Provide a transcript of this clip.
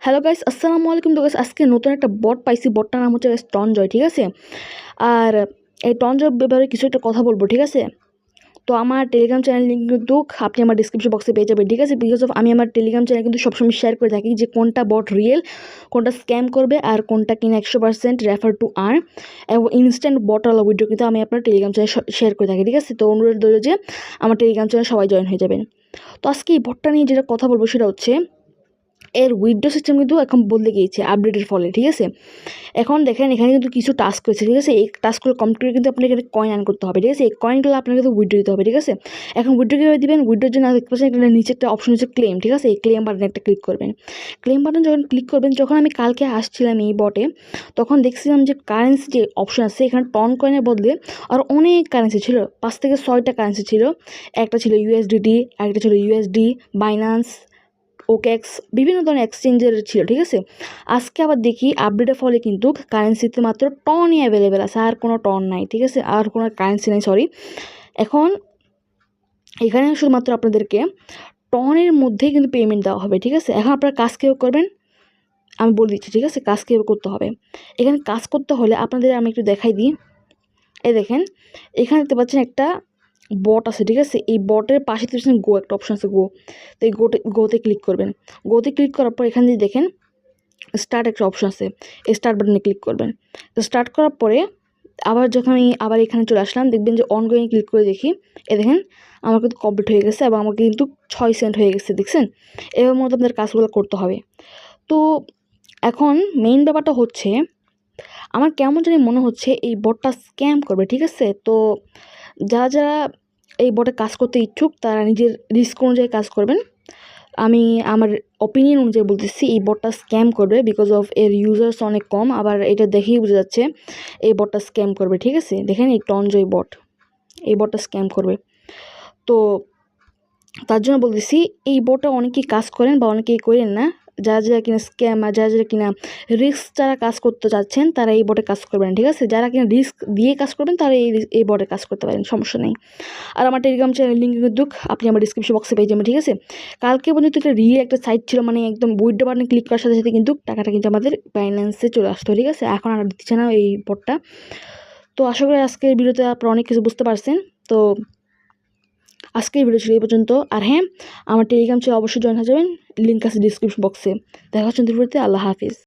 Hello guys, আসসালামু আলাইকুম। তো গাইস আজকে নতুন একটা বট পাইছি। বটটার নাম হচ্ছে টনজয়, ঠিক আছে। আর এই টনজয় ব্যাপারে কিছু একটা কথা বলবো, ঠিক আছে। তো আমার টেলিগ্রাম চ্যানেল লিঙ্ক কিন্তু আপনি আমার ডিসক্রিপশন বক্সে পেয়ে যাবেন, ঠিক আছে। বিকজ অফ আমি আমার টেলিগ্রাম চ্যানেল কিন্তু সবসময় শেয়ার করে থাকি যে কোনটা বট রিয়েল, কোনটা স্ক্যাম করবে, আর কোনটা কিনা 100% রেফার টু আর্ন এবং ইনস্ট্যান্ট বটওয়ালা ভিডিও কিন্তু আমি আপনার টেলিগ্রাম চ্যানেল শেয়ার করে থাকি, ঠিক আছে। তো অনুরোধ রইল যে আমার টেলিগ্রাম চ্যানেল সবাই জয়েন হয়ে যাবেন। তো আজকে এই বটটা নিয়ে যেটা কথা বলবো সেটা হচ্ছে এর উইথড্র সিস্টেম কিন্তু এখন বদলে গিয়েছে আপডেটের ফলে, ঠিক আছে। এখন দেখেন এখানে কিন্তু কিছু টাস্ক রয়েছে, ঠিক আছে। এই টাস্কগুলো কমপ্লিট করে কিন্তু আপনাকে এখানে কয়েন আর্ন করতে হবে, ঠিক আছে। এই কয়েনগুলো আপনাকে কিন্তু উইথড্র দিতে হবে, ঠিক আছে। এখন উইথড্র কীভাবে দিবেন? উইথড্রোর জন্য দেখতে পাচ্ছেন এখানে নিচে একটা অপশন হচ্ছে ক্লেম, ঠিক আছে। এই ক্লেম বাটনে একটা ক্লিক করবেন। ক্লেম বাটন যখন ক্লিক করবেন, যখন আমি কালকে আসছিলাম এই বটে, তখন দেখছিলাম যে কারেন্সি যে অপশন আছে এখানে টন কয়েনের বদলে আর অনেক কারেন্সি ছিল। 5 থেকে 6টা কারেন্সি ছিল। একটা ছিল ইউএসডিটি, একটা ছিল ইউএসডি, বাইন্যান্স, ওকেএক্স, বিভিন্ন ধরনের এক্সচেঞ্জের ছিল, ঠিক আছে। আজকে আবার দেখি আপডেটের ফলে কিন্তু কারেন্সিতে মাত্র টনই অ্যাভেলেবেল আছে, আর কোনো টন নাই, ঠিক আছে। আর কোনো কারেন্সি নাই, সরি। এখন এখানে শুধুমাত্র আপনাদেরকে টনের মধ্যেই কিন্তু পেমেন্ট দেওয়া হবে, ঠিক আছে। এখন আপনারা কাজ কীভাবে করবেন আমি বলে দিচ্ছি, ঠিক আছে। কাজ কীভাবে করতে হবে, এখানে কাজ করতে হলে আপনাদের আমি একটু দেখাই দিই। এই দেখেন এখানে দেখতে পাচ্ছেন একটা বট আছে, ঠিক আছে। এই বটের পাশে দেখছেন গো একটা অপশন আছে, গো। তো এই গোতে ক্লিক করবেন। গোতে ক্লিক করার পর এখানে যদি দেখেন স্টার্ট একটা অপশন আছে, এই স্টার্ট বাটনে ক্লিক করবেন। তো স্টার্ট করার পরে আবার যখন আমি আবার এখানে চলে আসলাম, দেখবেন যে অনগোয়িং ক্লিক করে দেখি, এ দেখেন আমার কিন্তু কমপ্লিট হয়ে গেছে এবং আমাকে কিন্তু 6 সেন্ট হয়ে গেছে, দেখছেন। এবার মতো আপনাদের কাজগুলো করতে হবে। তো এখন মেইন ব্যাপারটা হচ্ছে আমার কেমন জানি মনে হচ্ছে এই বটটা স্ক্যাম করবে, ঠিক আছে। তো যারা এই বটে কাজ করতে ইচ্ছুক তারা নিজের রিস্ক অনুযায়ী কাজ করবেন। আমি আমার অপিনিয়ন অনুযায়ী বলতেছি এই বটটা স্ক্যাম করবে, বিকজ অফ এর ইউজার্স অনেক কম। আবার এটা দেখেই বোঝা যাচ্ছে এই বটটা স্ক্যাম করবে, ঠিক আছে। দেখেন এই টনজয় বট, এই বটটা স্ক্যাম করবে। তো তার জন্য বলতেছি এই বটে অনেকেই কাজ করেন বা অনেকেই করেন না। যারা কিনা স্ক্যাম আর যারা কিনা রিস্ক যারা কাজ করতে চাচ্ছেন তারা এই বটে কাজ করবেন, ঠিক আছে। যারা কিনা রিস্ক দিয়ে কাজ করবেন তারা এই বটে কাজ করতে পারেন, সমস্যা নেই। আর আমার টেলিগ্রাম চ্যানেল লিঙ্ক কিন্তু আপনি আমার ডিসক্রিপশন বক্সে পেয়ে যাবেন, ঠিক আছে। কালকে পর্যন্ত একটা রিয়েল একটা সাইট ছিল, মানে একদম উইথড্র বাটনে ক্লিক করার সাথে সাথে কিন্তু টাকাটা কিন্তু আমাদের বাইন্যান্সে চলে আসতো, ঠিক আছে। এখন আর দিচ্ছে না এই বটটা। তো আশা করি আজকের ভিডিওতে আপনারা অনেক কিছু বুঝতে পারছেন। তো আজকের ভিডিও ছিল এই পর্যন্ত। আর হ্যাঁ, আমার টেলিগ্রাম চ্যানেল অবশ্যই জয়েন হয়ে যাবেন, লিঙ্ক আছে ডিসক্রিপশন বক্সে। দেখা হচ্ছে ভিডিওতে। আল্লাহ হাফিজ।